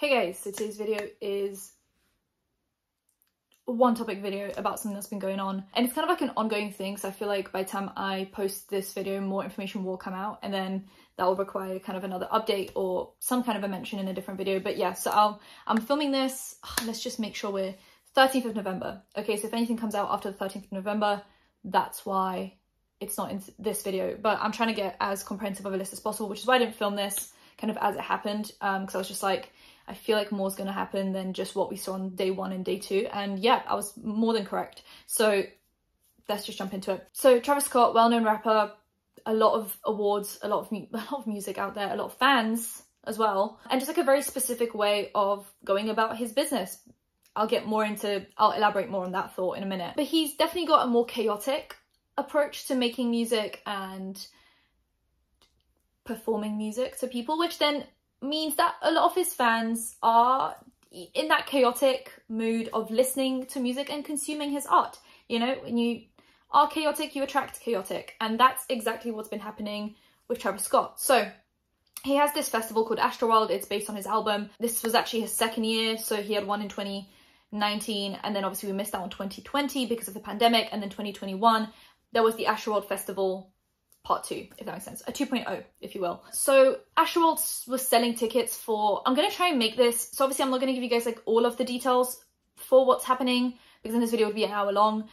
Hey guys, so today's video is a one topic video about something that's been going on, and it's kind of like an ongoing thing, so I feel like by the time I post this video more information will come out, and then that will require kind of another update or some kind of a mention in a different video. But yeah, so I'm filming this, let's just make sure we're 13th of November. Okay, so if anything comes out after the 13th of November, that's why it's not in this video. But I'm trying to get as comprehensive of a list as possible, which is why I didn't film this kind of as it happened, because I was just like, I feel like more is going to happen than just what we saw on day 1 and day 2. And yeah, I was more than correct. So let's just jump into it. So Travis Scott, well-known rapper, a lot of awards, a lot of music out there, a lot of fans as well. And just like a very specific way of going about his business. I'll elaborate more on that thought in a minute. But he's definitely got a more chaotic approach to making music and performing music to people, which then means that a lot of his fans are in that chaotic mood of listening to music and consuming his art. You know, when you are chaotic, you attract chaotic. And that's exactly what's been happening with Travis Scott. So he has this festival called Astroworld. It's based on his album. This was actually his second year. So he had one in 2019. And then obviously we missed out on 2020 because of the pandemic. And then 2021, there was the Astroworld Festival Part 2, if that makes sense. A 2.0, if you will. So Astroworld was selling tickets for, I'm going to try and make this, so obviously I'm not going to give you guys like all of the details for what's happening, because then this video would be an hour long.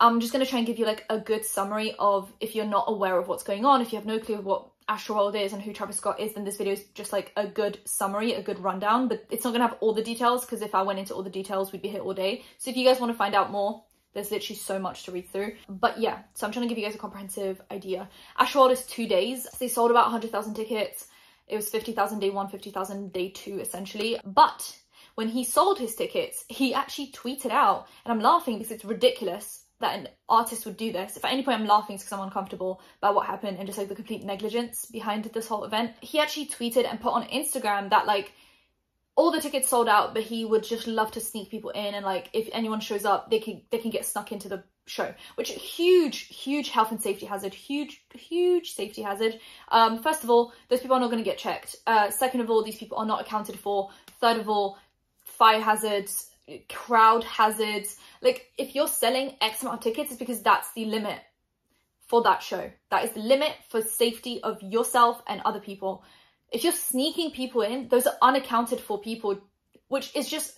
I'm just going to try and give you like a good summary of, if you're not aware of what's going on, if you have no clue of what Astroworld is and who Travis Scott is, then this video is just like a good summary, a good rundown, but it's not going to have all the details, because if I went into all the details, we'd be here all day. So if you guys want to find out more, there's literally so much to read through. But yeah, so I'm trying to give you guys a comprehensive idea. Astroworld is 2 days. They sold about 100,000 tickets. It was 50,000 day 1, 50,000 day 2, essentially. But when he sold his tickets, he actually tweeted out, and I'm laughing because it's ridiculous that an artist would do this. If at any point I'm laughing, it's because I'm uncomfortable about what happened and just like the complete negligence behind this whole event. He actually tweeted and put on Instagram that like, all the tickets sold out, but he would just love to sneak people in, and like if anyone shows up, they can get snuck into the show, which huge health and safety hazard, huge safety hazard. First of all, those people are not going to get checked. Second of all, these people are not accounted for. Third of all, fire hazards, crowd hazards. Like if you're selling X amount of tickets, it's because that's the limit for that show. That is the limit for safety of yourself and other people. If you're sneaking people in, those are unaccounted for people, which is just,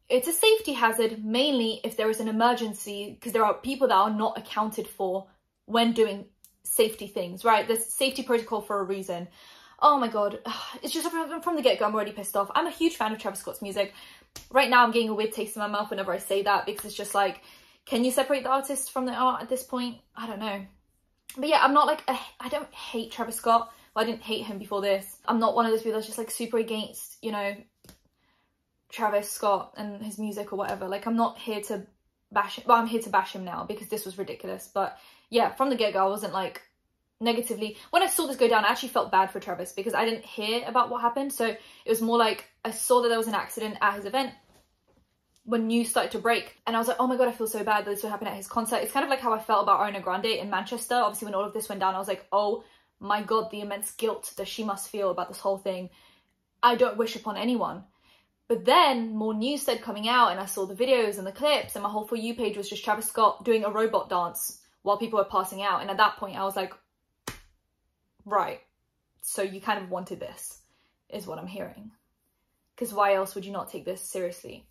it's a safety hazard, mainly if there is an emergency, because there are people that are not accounted for when doing safety things, right? There's safety protocol for a reason. Oh my God. It's just from the get-go, I'm already pissed off. I'm a huge fan of Travis Scott's music. Right now, I'm getting a weird taste in my mouth whenever I say that, because it's just like, can you separate the artist from the art at this point? I don't know. But yeah, I'm not like, I don't hate Travis Scott. Well, I didn't hate him before this. I'm not one of those people that's just like super against, you know, Travis Scott and his music or whatever. Like, I'm not here to bash him. Well, I'm here to bash him now because this was ridiculous. But yeah, from the get-go, I wasn't like negatively. When I saw this go down, I actually felt bad for Travis because I didn't hear about what happened. So it was more like I saw that there was an accident at his event when news started to break, and I was like, oh my God, I feel so bad that this would happen at his concert. It's kind of like how I felt about Ariana Grande in Manchester. Obviously, when all of this went down, I was like, oh my God, the immense guilt that she must feel about this whole thing. I don't wish upon anyone. But then more news started coming out, and I saw the videos and the clips, and my whole For You page was just Travis Scott doing a robot dance while people were passing out. And at that point I was like, right, so you kind of wanted this, is what I'm hearing. Because why else would you not take this seriously?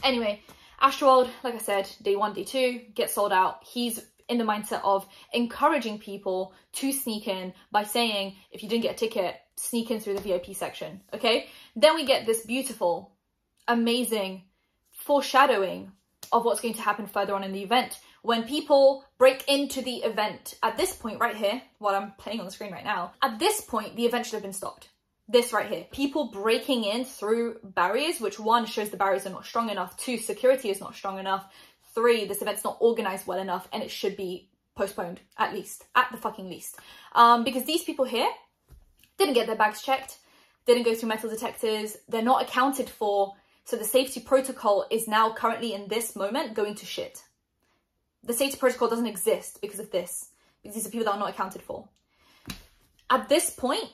Anyway, Astroworld, like I said, day 1, day 2, get sold out. He's in the mindset of encouraging people to sneak in by saying, if you didn't get a ticket, sneak in through the VIP section, okay? Then we get this beautiful, amazing foreshadowing of what's going to happen further on in the event. When people break into the event, at this point right here, what I'm playing on the screen right now, at this point, the event should have been stopped. This right here, people breaking in through barriers, which 1, shows the barriers are not strong enough, 2, security is not strong enough, 3, this event's not organized well enough, and it should be postponed, at the fucking least. Because these people here didn't get their bags checked, didn't go through metal detectors, they're not accounted for, so the safety protocol is now currently in this moment going to shit. The safety protocol doesn't exist because of this, because these are people that are not accounted for. At this point,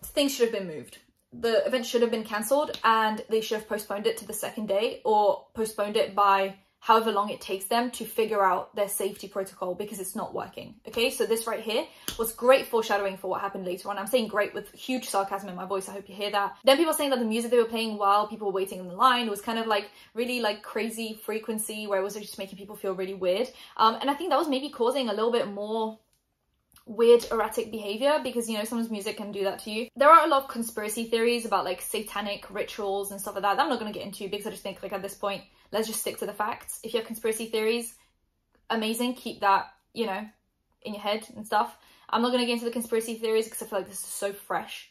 things should have been moved. the event should have been cancelled, and they should have postponed it to the second day, or postponed it by however long it takes them to figure out their safety protocol, because it's not working. Okay, so this right here was great foreshadowing for what happened later on. I'm saying great with huge sarcasm in my voice. I hope you hear that. Then people saying that the music they were playing while people were waiting in the line was kind of like really like crazy frequency, where it was just making people feel really weird. And I think that was maybe causing a little bit more weird erratic behavior, because, you know, someone's music can do that to you. There are a lot of conspiracy theories about like satanic rituals and stuff like that I'm not going to get into, because I just think like at this point, let's just stick to the facts. If you have conspiracy theories, amazing, keep that, you know, in your head and stuff. I'm not going to get into the conspiracy theories because I feel like this is so fresh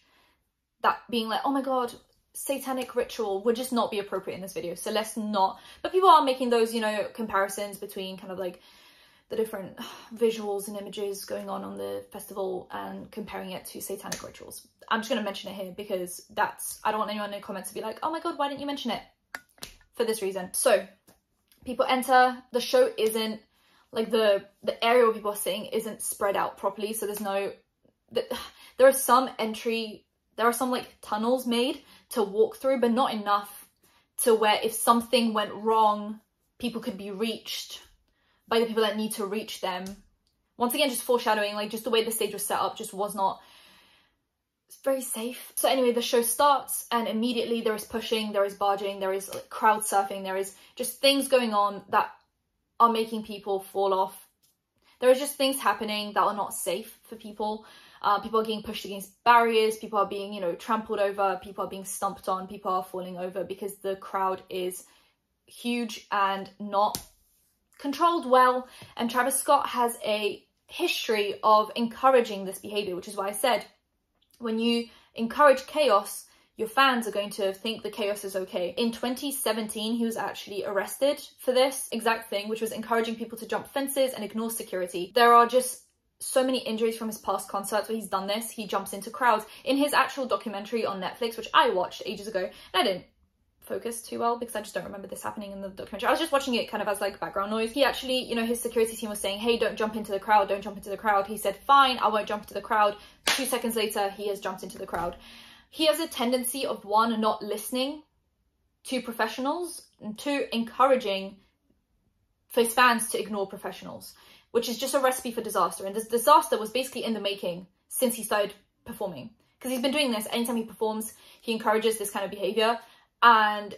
that being like, oh my god, satanic ritual would just not be appropriate in this video, so let's not. But people are making those, you know, comparisons between kind of like the different visuals and images going on the festival and comparing it to satanic rituals. I'm just going to mention it here because that's, I don't want anyone in the comments to be like, oh my god, why didn't you mention it? For this reason. So people enter, the show isn't like the area where people are sitting isn't spread out properly, so there's no, there are some like tunnels made to walk through, but not enough to where if something went wrong, people could be reached by the people that need to reach them. Once again, just foreshadowing, like just the way the stage was set up just was not very safe. So anyway, the show starts and immediately there is pushing, there is barging, there is like crowd surfing, there is just things going on that are making people fall off. There are just things happening that are not safe for people. People are getting pushed against barriers, people are being, you know, trampled over, people are being stomped on, people are falling over because the crowd is huge and not controlled well. And Travis Scott has a history of encouraging this behavior, which is why I said when you encourage chaos, your fans are going to think the chaos is okay. In 2017, he was actually arrested for this exact thing, which was encouraging people to jump fences and ignore security. There are just so many injuries from his past concerts where he's done this. He jumps into crowds. In his actual documentary on Netflix, which I watched ages ago, and I didn't focus too well because I just don't remember this happening in the documentary. I was just watching it kind of as like background noise. He actually, you know, his security team was saying, hey, don't jump into the crowd, don't jump into the crowd. He said, fine, I won't jump into the crowd. 2 seconds later, he has jumped into the crowd. He has a tendency of, one, not listening to professionals, and 2, encouraging for his fans to ignore professionals, which is just a recipe for disaster. And this disaster was basically in the making since he started performing, because he's been doing this anytime he performs. He encourages this kind of behavior. And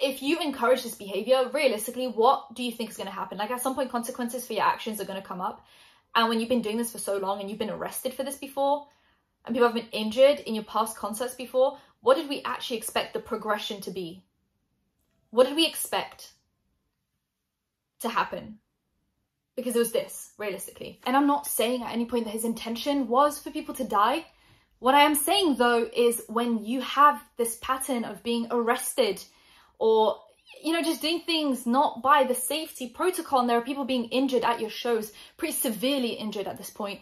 if you encourage this behavior, realistically, what do you think is going to happen? Like, at some point, consequences for your actions are going to come up. And when you've been doing this for so long and you've been arrested for this before, and people have been injured in your past concerts before, what did we actually expect the progression to be? What did we expect to happen? Because it was this, realistically. And I'm not saying at any point that his intention was for people to die. What I am saying, though, is when you have this pattern of being arrested or, you know, just doing things not by the safety protocol, and there are people being injured at your shows, pretty severely injured at this point,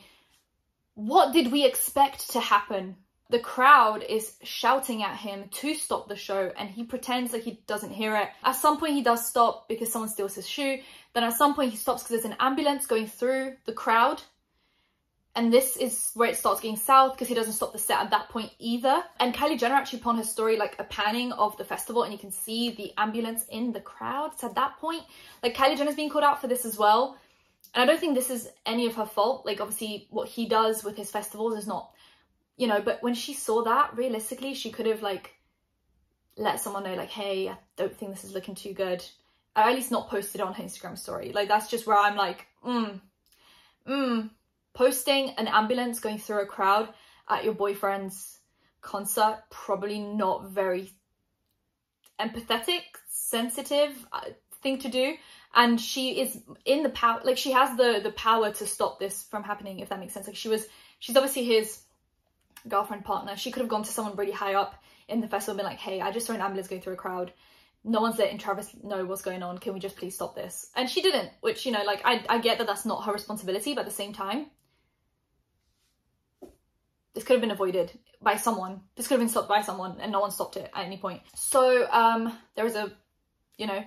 what did we expect to happen? The crowd is shouting at him to stop the show, and he pretends like he doesn't hear it. At some point, he does stop because someone steals his shoe. Then at some point, he stops because there's an ambulance going through the crowd. And this is where it starts getting south, because he doesn't stop the set at that point either. And Kylie Jenner actually put on her story like a panning of the festival, and you can see the ambulance in the crowd. So at that point, like, Kylie Jenner's being called out for this as well. And I don't think this is any of her fault. Like, obviously what he does with his festivals is not, you know, but when she saw that, realistically, she could have like let someone know, like, hey, I don't think this is looking too good. Or at least not posted on her Instagram story. Like, that's just where I'm like, posting an ambulance going through a crowd at your boyfriend's concert, probably not very empathetic, sensitive thing to do. And she is in the power, like, she has the power to stop this from happening, if that makes sense. Like, she's obviously his girlfriend, partner. She could have gone to someone really high up in the festival and been like, hey, I just saw an ambulance going through a crowd. No one's letting Travis know what's going on. Can we just please stop this? And she didn't, which, you know, like, I get that that's not her responsibility, but at the same time, this could have been avoided by someone. This could have been stopped by someone, and no one stopped it at any point. So there was a, you know,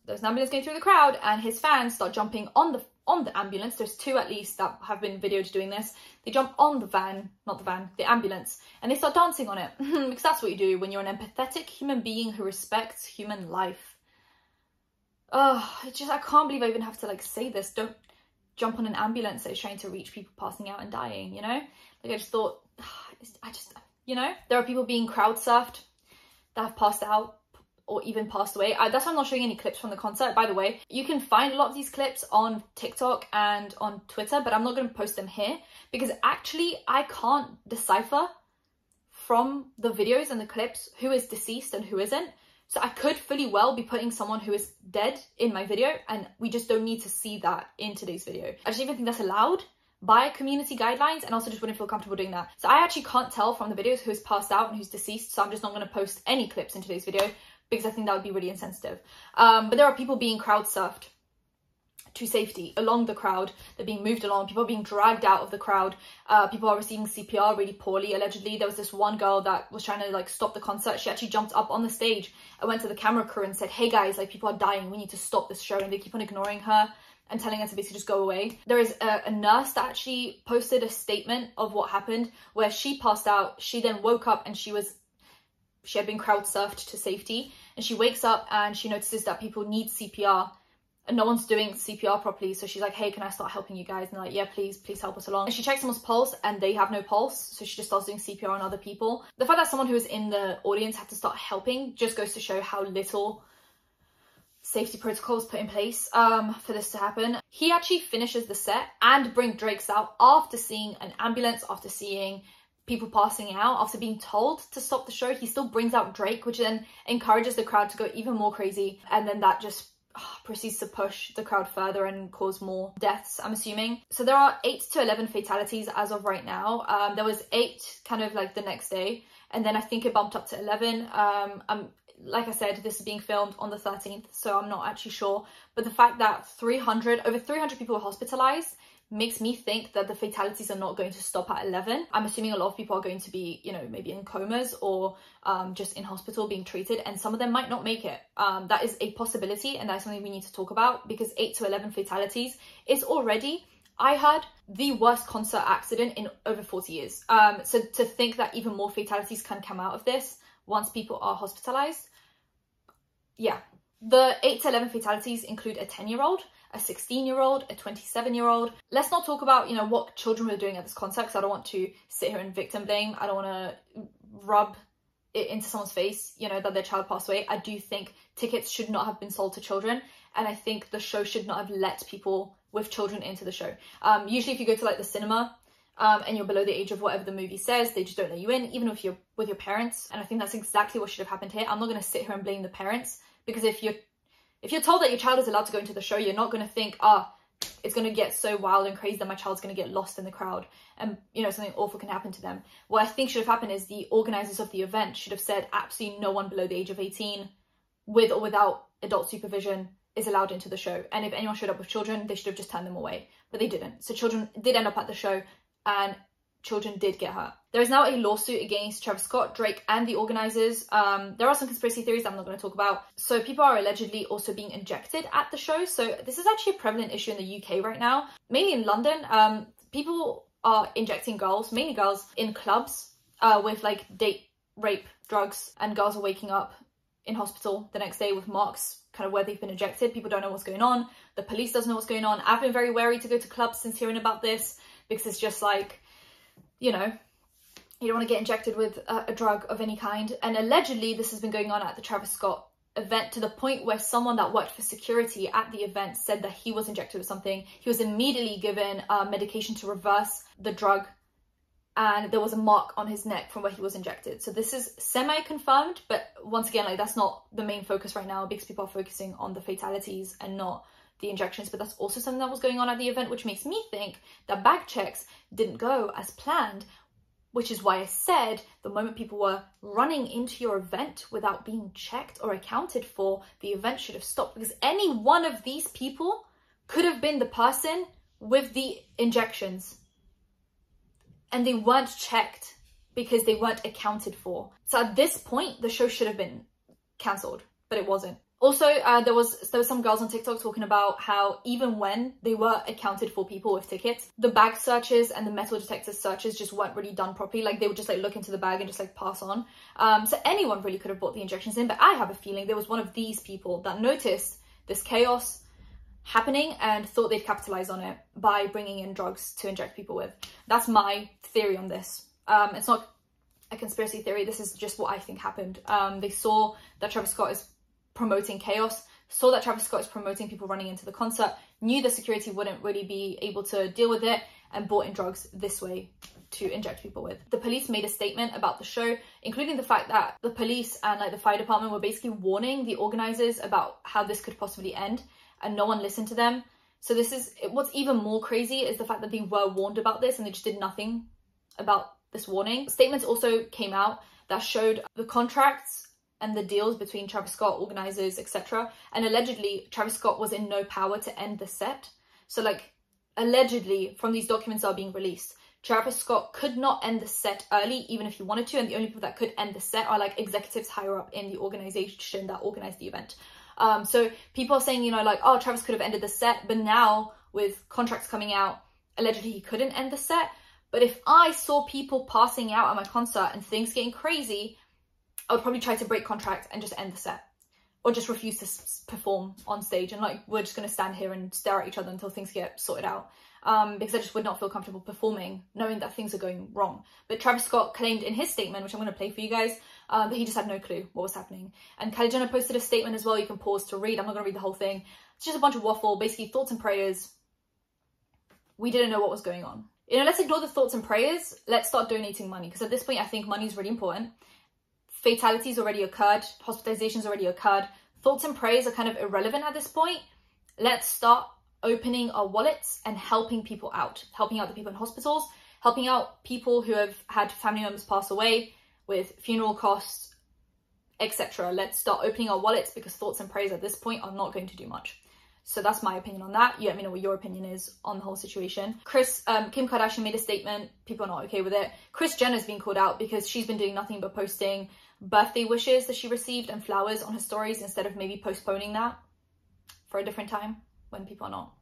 there's an ambulance going through the crowd, and his fans start jumping on the on the ambulance. There's 2 at least that have been videoed doing this. They jump on the van, not the van, the ambulance, and they start dancing on it. Because that's what you do when you're an empathetic human being who respects human life. It's just, I can't believe I even have to like say this. Don't jump on an ambulance that is trying to reach people passing out and dying, you know? Like, I just thought, you know, there are people being crowd surfed that have passed out or even passed away. That's why I'm not showing any clips from the concert, by the way. You can find a lot of these clips on TikTok and on Twitter, but I'm not going to post them here because actually I can't decipher from the videos and the clips who is deceased and who isn't. So I could fully well be putting someone who is dead in my video, and we just don't need to see that in today's video. I just even think that's allowed by community guidelines, and also just wouldn't feel comfortable doing that. So I actually can't tell from the videos who's passed out and who's deceased, so I'm just not going to post any clips in today's video because I think that would be really insensitive. But there are people being crowd surfed to safety along the crowd. They're being moved along. People are being dragged out of the crowd. People are receiving CPR really poorly, allegedly. There was this one girl that was trying to like stop the concert. She actually jumped up on the stage and went to the camera crew and said, hey guys, like people are dying, we need to stop this show. And they keep on ignoring her and telling her to basically just go away. There is a nurse that actually posted a statement of what happened where she passed out. She then woke up and she had been crowd surfed to safety, and she wakes up and she notices that people need CPR and no one's doing CPR properly. So she's like, hey, can I start helping you guys? And they're like, yeah, please help us along. And she checks someone's pulse and they have no pulse. So she just starts doing CPR on other people. The fact that someone who was in the audience had to start helping just goes to show how little safety protocols put in place for this to happen. He actually finishes the set and brings Drake's out after seeing an ambulance, after seeing people passing out, after being told to stop the show. He still brings out Drake, which then encourages the crowd to go even more crazy, and then that just proceeds to push the crowd further and cause more deaths, I'm assuming. So there are 8 to 11 fatalities as of right now. There was 8 kind of like the next day, and then I think it bumped up to 11. Like I said, this is being filmed on the 13th, so I'm not actually sure. But the fact that over 300 people were hospitalized makes me think that the fatalities are not going to stop at 11. I'm assuming a lot of people are going to be, you know, maybe in comas or just in hospital being treated, and some of them might not make it. That is a possibility, and that's something we need to talk about, because 8 to 11 fatalities is already, I heard, the worst concert accident in over 40 years. So to think that even more fatalities can come out of this once people are hospitalized, yeah. The 8 to 11 fatalities include a 10-year-old, a 16-year-old, a 27-year-old. Let's not talk about, you know, what children were doing at this concert, because I don't want to sit here and victim blame. I don't want to rub it into someone's face, you know, that their child passed away. I do think tickets should not have been sold to children, and I think the show should not have let people with children into the show. Usually if you go to like the cinema and you're below the age of whatever the movie says, they just don't let you in, even if you're with your parents. And I think that's exactly what should have happened here. I'm not going to sit here and blame the parents, because if you're told that your child is allowed to go into the show, you're not going to think, it's going to get so wild and crazy that my child's going to get lost in the crowd and, you know, something awful can happen to them. What I think should have happened is the organizers of the event should have said absolutely no one below the age of 18 with or without adult supervision is allowed into the show. And if anyone showed up with children, they should have just turned them away, but they didn't. So children did end up at the show, and children did get hurt. There is now a lawsuit against Travis Scott, Drake, and the organizers. There are some conspiracy theories I'm not going to talk about. So people are allegedly also being injected at the show. So this is actually a prevalent issue in the UK right now, mainly in London. People are injecting girls, mainly girls, in clubs with like date rape drugs, and girls are waking up in hospital the next day with marks kind of where they've been injected. People don't know what's going on. The police doesn't know what's going on. I've been very wary to go to clubs since hearing about this, because it's just like, you know, you don't want to get injected with a drug of any kind. And allegedly this has been going on at the Travis Scott event, to the point where someone that worked for security at the event said that he was injected with something. He was immediately given medication to reverse the drug, and there was a mark on his neck from where he was injected. So this is semi-confirmed, but once again, like, that's not the main focus right now, because people are focusing on the fatalities and not the injections. But that's also something that was going on at the event, which makes me think that bag checks didn't go as planned, which is why I said the moment people were running into your event without being checked or accounted for, the event should have stopped, because any one of these people could have been the person with the injections, and they weren't checked because they weren't accounted for. So at this point, the show should have been cancelled, but it wasn't. Also, there was some girls on TikTok talking about how even when they were accounted for people with tickets, the bag searches and the metal detector searches just weren't really done properly. Like, they would just like look into the bag and just like pass on. So anyone really could have brought the injections in, but I have a feeling there was one of these people that noticed this chaos happening and thought they'd capitalize on it by bringing in drugs to inject people with. That's my theory on this. It's not a conspiracy theory. This is just what I think happened. They saw that Travis Scott is promoting chaos, saw that Travis Scott is promoting people running into the concert, knew the security wouldn't really be able to deal with it, and brought in drugs this way to inject people with. The police made a statement about the show, including the fact that the police and like the fire department were basically warning the organizers about how this could possibly end, and no one listened to them. So this is, what's even more crazy is the fact that they were warned about this and they just did nothing about this warning. Statements also came out that showed the contracts and the deals between Travis Scott, organizers, etc. And allegedly, Travis Scott was in no power to end the set. So like, allegedly, from these documents that are being released, Travis Scott could not end the set early, even if he wanted to, and the only people that could end the set are like executives higher up in the organization that organized the event. So people are saying, you know, like, oh, Travis could have ended the set, but now with contracts coming out, allegedly he couldn't end the set. But if I saw people passing out at my concert and things getting crazy, I would probably try to break contract and just end the set, or just refuse to perform on stage, and like, we're just going to stand here and stare at each other until things get sorted out, because I just would not feel comfortable performing knowing that things are going wrong. But Travis Scott claimed in his statement, which I'm going to play for you guys, that he just had no clue what was happening. And Kylie Jenner posted a statement as well. You can pause to read. I'm not going to read the whole thing. It's just a bunch of waffle, basically thoughts and prayers. We didn't know what was going on. You know, let's ignore the thoughts and prayers. Let's start donating money, because at this point I think money is really important. Fatalities already occurred, hospitalizations already occurred, thoughts and prayers are kind of irrelevant at this point. Let's start opening our wallets and helping people out, helping out the people in hospitals, helping out people who have had family members pass away with funeral costs, etc. Let's start opening our wallets, because thoughts and prayers at this point are not going to do much. So that's my opinion on that. You let me know what your opinion is on the whole situation. Kim Kardashian made a statement. People are not okay with it. Kris Jenner's been called out because she's been doing nothing but posting birthday wishes that she received and flowers on her stories, instead of maybe postponing that for a different time when people are not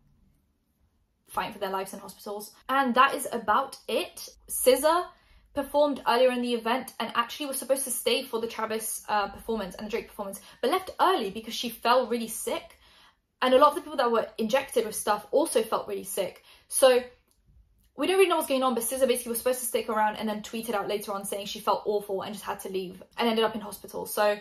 fighting for their lives in hospitals. And that is about it. SZA performed earlier in the event and actually was supposed to stay for the Travis performance and the Drake performance, but left early because she fell really sick. And a lot of the people that were injected with stuff also felt really sick. So we don't really know what's going on, but SZA basically was supposed to stick around and then tweeted out later on saying she felt awful and just had to leave and ended up in hospital. So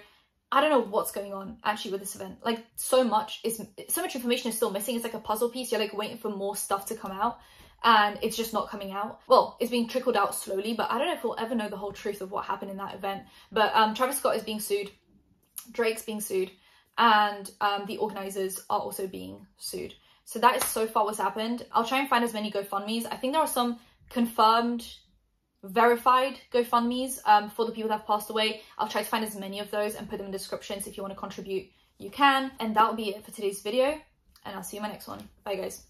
I don't know what's going on actually with this event. Like, so much information is still missing. It's like a puzzle piece. You're like waiting for more stuff to come out and it's just not coming out. Well, it's being trickled out slowly, but I don't know if we'll ever know the whole truth of what happened in that event. But Travis Scott is being sued, Drake's being sued, and the organizers are also being sued. So that is so far what's happened. I'll try and find as many GoFundMes. I think there are some confirmed, verified GoFundMes for the people that have passed away. I'll try to find as many of those and put them in the description. So if you want to contribute, you can. And that will be it for today's video. And I'll see you in my next one. Bye, guys.